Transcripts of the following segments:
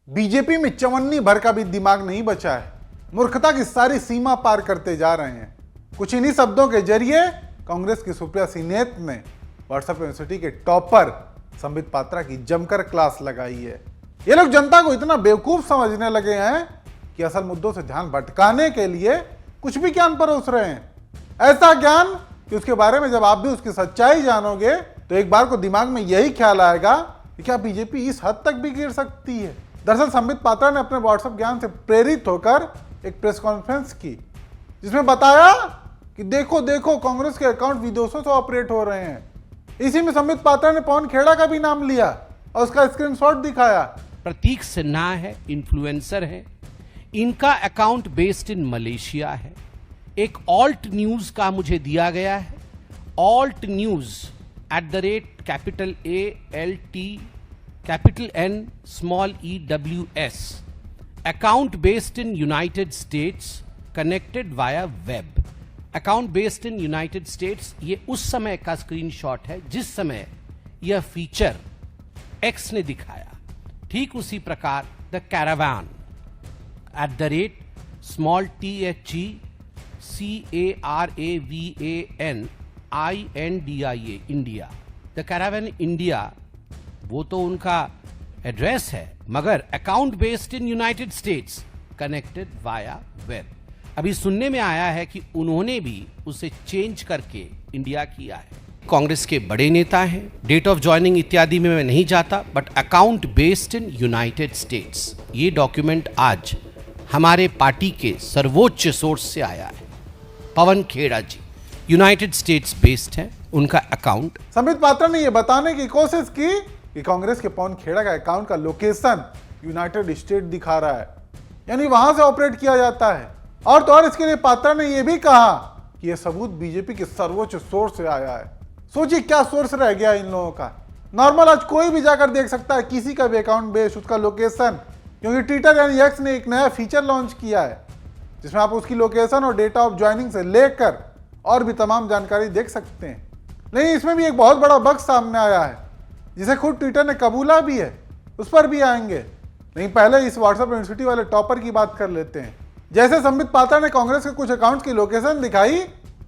BJP में चवन्नी भर का भी दिमाग नहीं बचा है। मूर्खता की सारी सीमा पार करते जा रहे हैं। कुछ इन्हीं शब्दों के जरिए कांग्रेस की सुप्रिया सिनेत ने व्हाट्सएप यूनिवर्सिटी के टॉपर संबित पात्रा की जमकर क्लास लगाई है। ये लोग जनता को इतना बेवकूफ समझने लगे हैं कि असल मुद्दों से ध्यान भटकाने के लिए कुछ भी ज्ञान परोस रहे हैं। ऐसा ज्ञान कि उसके बारे में जब आप भी उसकी सच्चाई जानोगे तो एक बार को दिमाग में यही ख्याल आएगा कि क्या बीजेपी इस हद तक भी गिर सकती है। दरअसल संबित पात्रा ने अपने व्हाट्सएप ज्ञान से प्रेरित होकर एक प्रेस कॉन्फ्रेंस की, जिसमें बताया कि देखो देखो कांग्रेस के अकाउंट विदेशों से ऑपरेट हो रहे हैं। इसी में संबित पात्रा ने पवन खेड़ा का भी नाम लिया और उसका स्क्रीनशॉट दिखाया। प्रतीक सिन्हा है, इन्फ्लुएंसर है, इनका अकाउंट बेस्ड इन मलेशिया है। एक ऑल्ट न्यूज का मुझे दिया गया है, alt news @capital ALT capital N small EWS, account based in United states, connected via web. Account based in United states, ये उस समय का स्क्रीनशॉट है जिस समय यह फीचर एक्स ने दिखाया। ठीक उसी प्रकार the caravan @small THECARAVAN India. The caravan India वो तो उनका एड्रेस है, मगर account based in United states, connected via web. अभी सुनने में आया है कि उन्होंने भी उसे चेंज करके इंडिया किया है। कांग्रेस के बड़े नेता हैं, डेट ऑफ ज्वाइनिंग इत्यादि में मैं नहीं जाता, but account based in United states, ये डॉक्यूमेंट आज हमारे पार्टी के सर्वोच्च सोर्स से आया है। पवन खेड़ा जी यूनाइटेड स्टेट्स बेस्ड है उनका अकाउंट। संबित पात्रा ने यह बताने की कोशिश की कि कांग्रेस के पवन खेड़ा का अकाउंट का लोकेशन यूनाइटेड स्टेट दिखा रहा है, यानी वहां से ऑपरेट किया जाता है। और तो और इसके लिए पात्रा ने यह भी कहा कि यह सबूत बीजेपी के सर्वोच्च सोर्स से आया है। सोचिए क्या सोर्स रह गया इन लोगों का। नॉर्मल आज कोई भी जाकर देख सकता है किसी का भी अकाउंट बेस्ड उसका लोकेशन, क्योंकि ट्विटर यानी एक्स ने एक नया फीचर लॉन्च किया है जिसमें आप उसकी लोकेशन और डेटा ऑफ ज्वाइनिंग से लेकर और भी तमाम जानकारी देख सकते हैं। लेकिन इसमें भी एक बहुत बड़ा बग सामने आया है जिसे खुद ट्विटर ने कबूला भी है, उस पर भी आएंगे। लेकिन पहले इस व्हाट्सएप यूनिवर्सिटी वाले टॉपर की बात कर लेते हैं। जैसे संबित पात्रा ने कांग्रेस के कुछ अकाउंट्स की लोकेशन दिखाई,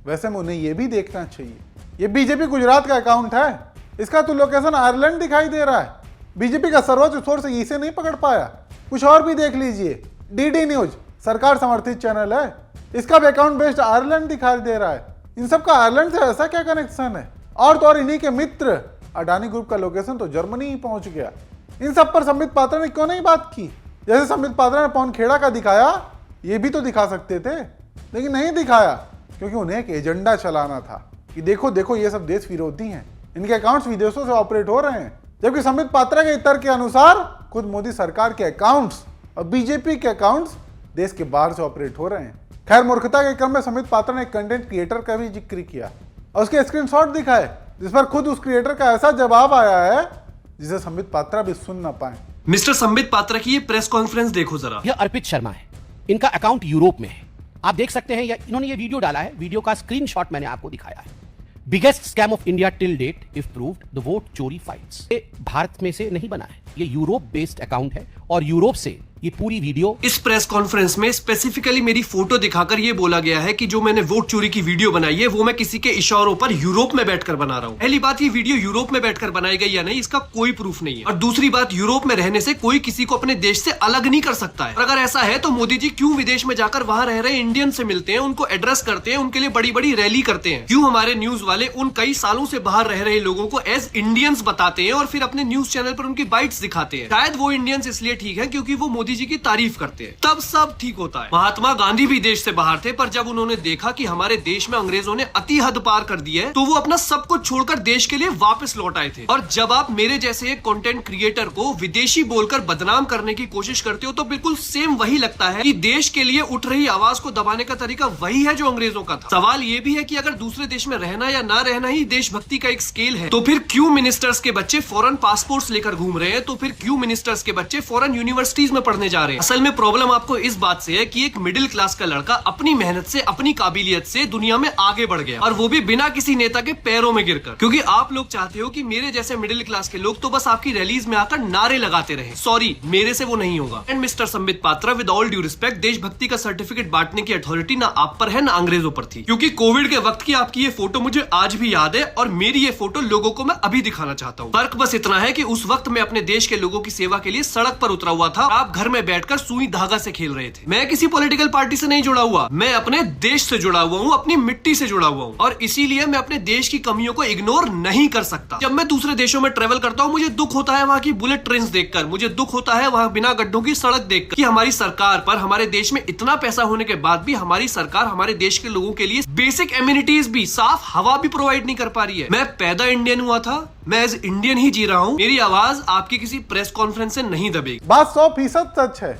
वैसे में उन्हें यह भी देखना चाहिए। ये बीजेपी गुजरात का अकाउंट है, इसका तो लोकेशन आयरलैंड दिखाई दे रहा है। बीजेपी का सर्वोच्च सोर्स इसे नहीं पकड़ पाया। कुछ और भी देख लीजिए, DD न्यूज सरकार समर्थित चैनल है, इसका भी अकाउंट बेस्ड आयरलैंड दिखाई दे रहा है। इन सब का आयरलैंड से ऐसा क्या कनेक्शन है? और तो और इन्हीं के मित्र अडानी ग्रुप का लोकेशन तो जर्मनी ही पहुंच गया। इन सब पर संबित पात्रा ने क्यों नहीं बात की? जैसे संबित पात्रा ने पवन खेड़ा का दिखाया, ये भी तो दिखा सकते थे, लेकिन नहीं दिखाया, क्योंकि उन्हें एक एजेंडा चलाना था कि देखो देखो ये सब देश विरोधी हैं, इनके अकाउंट्स विदेशों से ऑपरेट हो रहे हैं। जबकि संबित पात्रा के तर्क के अनुसार खुद मोदी सरकार के अकाउंट्स और बीजेपी के अकाउंट्स देश के बाहर से ऑपरेट हो रहे हैं। खैर, मूर्खता के क्रम में संबित पात्रा ने एक कंटेंट क्रिएटर का भी जिक्र किया और उसके स्क्रीनशॉट दिखाए, जिस पर खुद उस क्रिएटर का ऐसा जवाब आया है जिसे संबित पात्रा भी सुन ना पाए। मिस्टर संबित पात्रा की ये प्रेस कॉन्फ्रेंस देखो जरा। यह अर्पित शर्मा है, इनका अकाउंट यूरोप में है। आप देख सकते हैं, इन्होंने ये वीडियो डाला है, वीडियो का स्क्रीनशॉट मैंने आपको दिखाया है। Biggest scam of India till date if proved, the vote चोरी फाइल्स। ये भारत में से नहीं बना है, ये यूरोप बेस्ड अकाउंट है और यूरोप से ये पूरी वीडियो। इस प्रेस कॉन्फ्रेंस में स्पेसिफिकली मेरी फोटो दिखाकर ये बोला गया है कि जो मैंने वोट चोरी की वीडियो बनाई है वो मैं किसी के इशारों पर यूरोप में बैठकर बना रहा हूँ। पहली बात, ये वीडियो यूरोप में बैठकर बनाई गई या नहीं इसका कोई प्रूफ नहीं है। और दूसरी बात, यूरोप में रहने से कोई किसी को अपने देश से अलग नहीं कर सकता है। और अगर ऐसा है तो मोदी जी क्यों विदेश में जाकर वहां रह रहे इंडियन से मिलते हैं, उनको एड्रेस करते हैं, उनके लिए बड़ी बड़ी रैली करते हैं? क्यों हमारे न्यूज वाले उन कई सालों से बाहर रह रहे लोगों को एज इंडियंस बताते हैं और फिर अपने न्यूज चैनल पर उनकी बाइट्स दिखाते हैं? शायद वो इंडियंस इसलिए ठीक है क्योंकि वो मोदी जी की तारीफ करते हैं, तब सब ठीक होता है। महात्मा गांधी भी देश से बाहर थे, पर जब उन्होंने देखा कि हमारे देश में अंग्रेजों ने अति हद पार कर दी है तो वो अपना सब कुछ छोड़कर देश के लिए वापस लौट आए थे। और जब आप मेरे जैसे एक कंटेंट क्रिएटर को विदेशी बोलकर बदनाम करने की कोशिश करते हो तो बिल्कुल सेम वही लगता है कि देश के लिए उठ रही आवाज को दबाने का तरीका वही है जो अंग्रेजों का था। सवाल ये भी है कि अगर दूसरे देश में रहना या ना रहना ही देशभक्ति का एक स्केल है तो फिर क्यों मिनिस्टर्स के बच्चे फॉरेन पासपोर्ट्स लेकर घूम रहे हैं? तो फिर क्यों मिनिस्टर्स के बच्चे फॉरेन नौजवान यूनिवर्सिटीज में पढ़ने जा रहे हैं। असल में प्रॉब्लम आपको इस बात से है कि एक मिडिल क्लास का लड़का अपनी मेहनत से, अपनी काबिलियत से दुनिया में आगे बढ़ गया, और वो भी बिना किसी नेता के पैरों में गिरकर। क्योंकि आप लोग चाहते हो कि मेरे जैसे मिडिल क्लास के लोग तो बस आपकी रैलीज में आकर नारे लगाते रहे। सॉरी, मेरे से वो नहीं होगा। And mister Sambit Patra, with all due respect, देशभक्ति का सर्टिफिकेट बांटने की अथॉरिटी ना आप पर है ना अंग्रेजों पर थी। क्योंकि कोविड के वक्त की आपकी ये फोटो मुझे आज भी याद है, और मेरी ये फोटो लोगों को मैं अभी दिखाना चाहता हूँ। फर्क बस इतना है कि उस वक्त मैं अपने देश के लोगों की सेवा के लिए सड़क पर उतरा हुआ था, आप घर में बैठकर सुई धागा से खेल रहे थे। मैं किसी पॉलिटिकल पार्टी से नहीं जुड़ा हुआ, मैं अपने देश से जुड़ा हुआ हूँ, अपनी मिट्टी से जुड़ा हुआ हूँ, और इसीलिए मैं अपने देश की कमियों को इग्नोर नहीं कर सकता। जब मैं दूसरे देशों में ट्रेवल करता हूँ, मुझे दुख होता है वहाँ की बुलेट ट्रेन देखकर, मुझे दुख होता है वहाँ बिना गड्ढों की सड़क देखकर, कि हमारी सरकार पर, हमारे देश में इतना पैसा होने के बाद भी हमारी सरकार हमारे देश के लोगों के लिए बेसिक एमिनिटीज भी, साफ हवा भी प्रोवाइड नहीं कर पा रही है। मैं पैदा इंडियन हुआ था, मैं एज इंडियन ही जी रहा हूँ, मेरी आवाज आपकी किसी प्रेस कॉन्फ्रेंस से नहीं दबेगी। बात 100% सच है,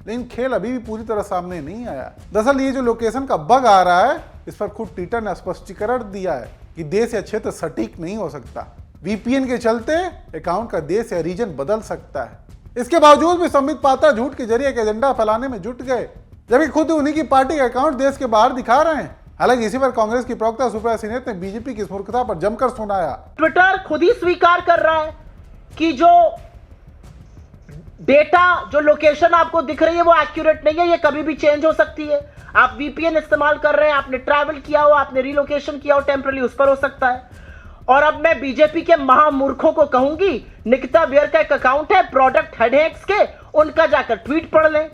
लेकिन खेल अभी भी पूरी तरह सामने नहीं आया। दरअसल ये जो लोकेशन का बग आ रहा है, इस पर खुद ट्विटर ने स्पष्टीकरण दिया है कि देश या क्षेत्र सटीक नहीं हो सकता। वीपीएन के चलते अकाउंट का देश या रीजन बदल सकता है। इसके बावजूद भी संबित पात्रा झूठ के जरिए एक एजेंडा फैलाने में जुट गए, जबकि खुद उन्हीं की पार्टी के अकाउंट देश के बाहर दिखा रहे हैं। हालांकि इसी पर कांग्रेस की प्रवक्ता सुप्रिया सिनेत ने बीजेपी की इस मूर्खता पर जमकर सुनाया। ट्विटर खुद ही स्वीकार कर रहा है कि जो डेटा, जो लोकेशन आपको दिख रही है वो एक्यूरेट नहीं है, ये कभी भी चेंज हो सकती है। आप वीपीएन इस्तेमाल कर रहे हैं, आपने ट्रैवल किया हो, आपने रिलोकेशन किया हो टेम्पररी, उस पर हो सकता है। और अब मैं बीजेपी के महामूर्खों को कहूंगी, निकिता वियर का एक अकाउंट है प्रोडक्ट हेडेक्स के, उनका जाकर ट्वीट पढ़ लें।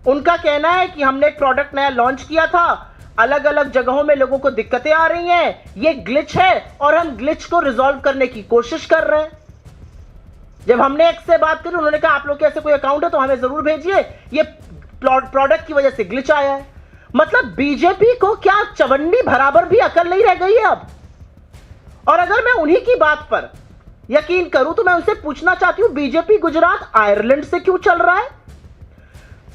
उनका कहना है कि हमने एक प्रोडक्ट नया लॉन्च किया था, अलग अलग जगहों में लोगों को दिक्कतें आ रही हैं, ये ग्लिच है और हम ग्लिच को रिजॉल्व करने की कोशिश कर रहे हैं। जब हमने एक्स से बात करी, उन्होंने कहा आप लोग के ऐसे कोई अकाउंट है तो हमें जरूर भेजिए, ये प्रोडक्ट की वजह से ग्लिच आया है। मतलब बीजेपी को क्या चवन्नी बराबर भी अकल नहीं रह गई है अब। और अगर मैं उन्हीं की बात पर यकीन करूं तो मैं उनसे पूछना चाहती हूं, बीजेपी गुजरात आयरलैंड से क्यों चल रहा है?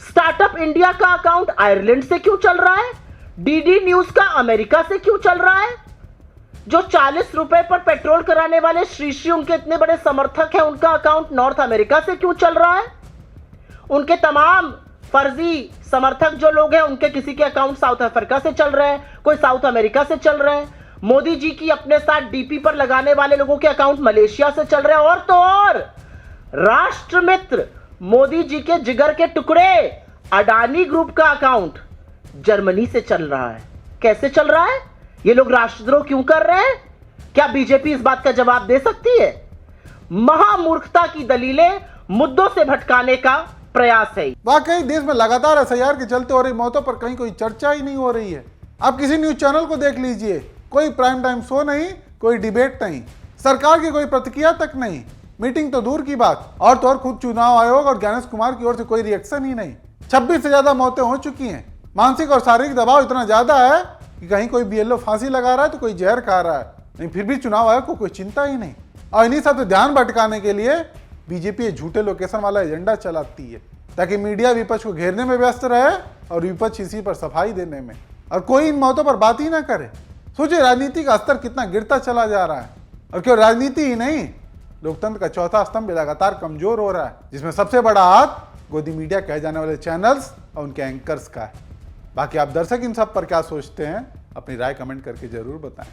स्टार्टअप इंडिया का अकाउंट आयरलैंड से क्यों चल रहा है? डीडी न्यूज का अमेरिका से क्यों चल रहा है? जो 40 रुपए पर पेट्रोल कराने वाले श्री उनके इतने बड़े समर्थक हैं, उनका अकाउंट नॉर्थ अमेरिका से क्यों चल रहा है? उनके तमाम फर्जी समर्थक जो लोग हैं, उनके किसी के अकाउंट साउथ अफ्रीका से चल रहे हैं, कोई साउथ अमेरिका से चल रहे हैं। मोदी जी की अपने साथ डीपी पर लगाने वाले लोगों के अकाउंट मलेशिया से चल रहे हैं। और तो और राष्ट्र मित्र मोदी जी के जिगर के टुकड़े अडानी ग्रुप का अकाउंट जर्मनी से चल रहा है। कैसे चल रहा है? ये लोग राष्ट्रद्रोह क्यों कर रहे हैं? क्या बीजेपी इस बात का जवाब दे सकती है? महामूर्खता की दलीलें, मुद्दों से भटकाने का प्रयास है। वाकई देश में लगातार एसआईआर के चलते हो रही मौतों पर कहीं कोई चर्चा ही नहीं हो रही है। आप किसी न्यूज चैनल को देख लीजिए, कोई प्राइम टाइम शो नहीं, कोई डिबेट नहीं, सरकार की कोई प्रतिक्रिया तक नहीं, मीटिंग तो दूर की बात। और तो और खुद चुनाव आयोग और ज्ञानेश कुमार की ओर से कोई रिएक्शन ही नहीं। 26 से ज्यादा मौतें हो चुकी हैं। मानसिक और शारीरिक दबाव इतना ज्यादा है कि कहीं कोई बीएलओ फांसी लगा रहा है तो कोई जहर खा रहा है, नहीं फिर भी चुनाव आयोग को कोई चिंता ही नहीं। और इन्हीं सब ध्यान भटकाने के लिए बीजेपी झूठे लोकेशन वाला एजेंडा चलाती है, ताकि मीडिया विपक्ष को घेरने में व्यस्त रहे और विपक्ष इसी पर सफाई देने में, और कोई इन मौतों पर बात ही ना करे। सोचिए राजनीति का स्तर कितना गिरता चला जा रहा है। और क्यों राजनीति ही नहीं, लोकतंत्र का चौथा स्तंभ लगातार कमजोर हो रहा है, जिसमें सबसे बड़ा हाथ गोदी मीडिया कहे जाने वाले चैनल्स और उनके एंकर्स का है। बाकी आप दर्शक इन सब पर क्या सोचते हैं, अपनी राय कमेंट करके जरूर बताएं।